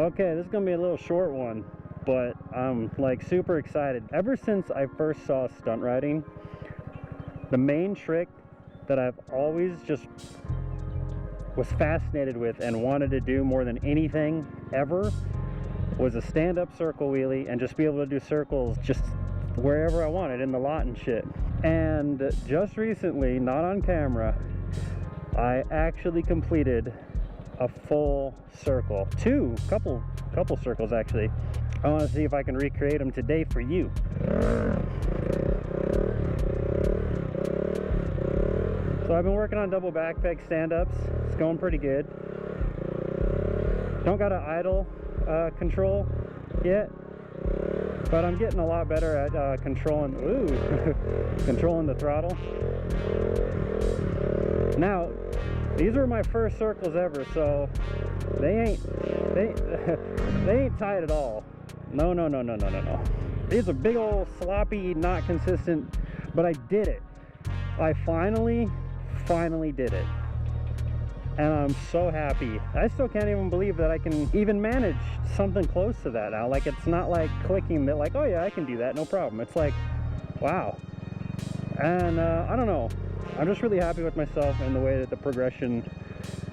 Okay, this is gonna be a little short one, but I'm like super excited. Ever since I first saw stunt riding, the main trick that I've always just was fascinated with and wanted to do more than anything ever was a stand-up circle wheelie and just be able to do circles just wherever I wanted in the lot and shit. And just recently, not on camera, I actually completed a full circle. Couple circles actually. I want to see if I can recreate them today for you. So I've been working on double backpeg stand-ups. It's going pretty good. Don't got an idle control yet, but I'm getting a lot better at controlling controlling the throttle. Now, these are my first circles ever, so they ain't tight at all. No. These are big old sloppy, not consistent, but I did it. I finally did it. And I'm so happy. I still can't even believe that I can even manage something close to that now. Like, it's not like clicking that like, oh yeah, I can do that, no problem. It's like, wow. And I don't know. I'm just really happy with myself and the way that the progression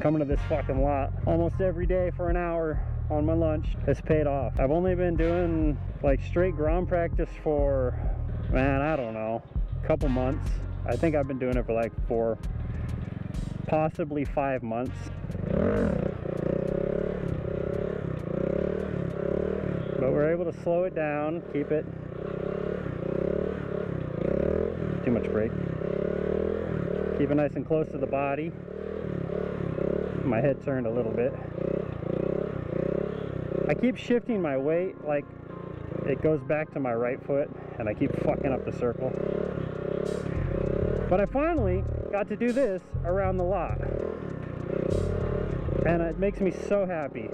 coming to this fucking lot almost every day for an hour on my lunch has paid off. I've only been doing like straight grom practice for, man, I don't know, a couple months. I think I've been doing it for like 4, possibly 5 months. But we're able to slow it down, keep it. Too much brake. Keep it nice and close to the body. My head turned a little bit. I keep shifting my weight, like it goes back to my right foot, and I keep fucking up the circle. But I finally got to do this around the lot, and it makes me so happy.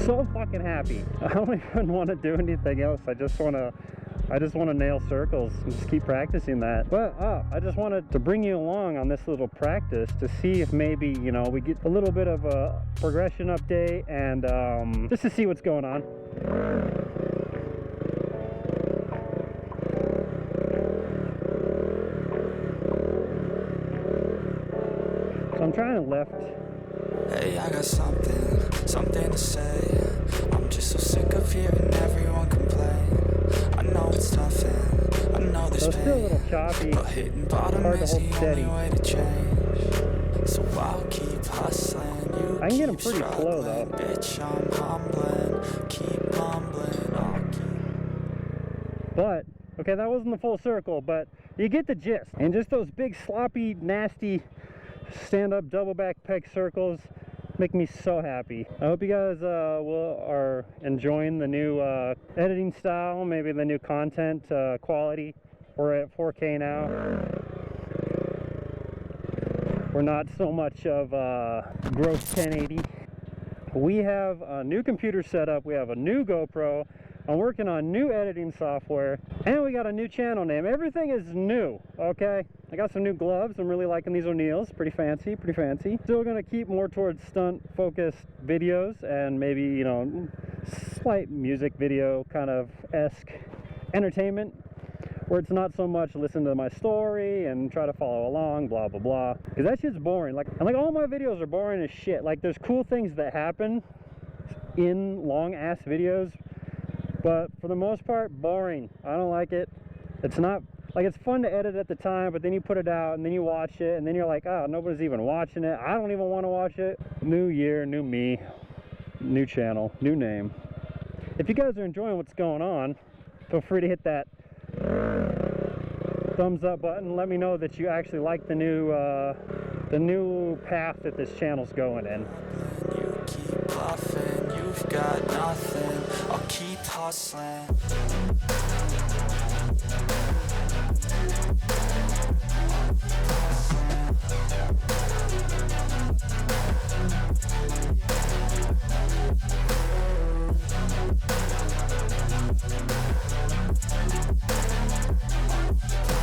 So fucking happy. I don't even want to do anything else. I just want to nail circles and just keep practicing that. But I just wanted to bring you along on this little practice to see if maybe, you know, we get a little bit of a progression update and just to see what's going on. So I'm trying to left. Hey, I got something to say. I'm just so sick of hearing everyone complain. I know it's tough and I know there's pain, still a little choppy, but hitting bottom is the only way to change. So I'll keep hustling, you I can get them keep pretty slow though. Bitch, I'm humbling, keep mumbling, I'll keep... But, okay, that wasn't the full circle, but you get the gist. And just those big, sloppy, nasty stand-up double back peg circles make me so happy. I hope you guys are enjoying the new editing style, maybe the new content quality. We're at 4K now. We're not so much of gross 1080. We have a new computer setup. We have a new GoPro. I'm working on new editing software, and we got a new channel name. Everything is new, okay? I got some new gloves. I'm really liking these O'Neills. Pretty fancy, pretty fancy. Still gonna keep more towards stunt-focused videos and maybe, you know, slight music video kind of esque entertainment, where it's not so much listen to my story and try to follow along, blah, blah, blah. Because that shit's boring. Like all my videos are boring as shit. Like, there's cool things that happen in long-ass videos, but for the most part, boring. I don't like it. It's not, like, it's fun to edit at the time, but then you put it out and then you watch it and then you're like, oh, nobody's even watching it. I don't even want to watch it. New year, new me, new channel, new name. If you guys are enjoying what's going on, feel free to hit that thumbs up button. Let me know that you actually like the new path that this channel's going in. You keep bluffing, you've got nothing. I'll keep hustling.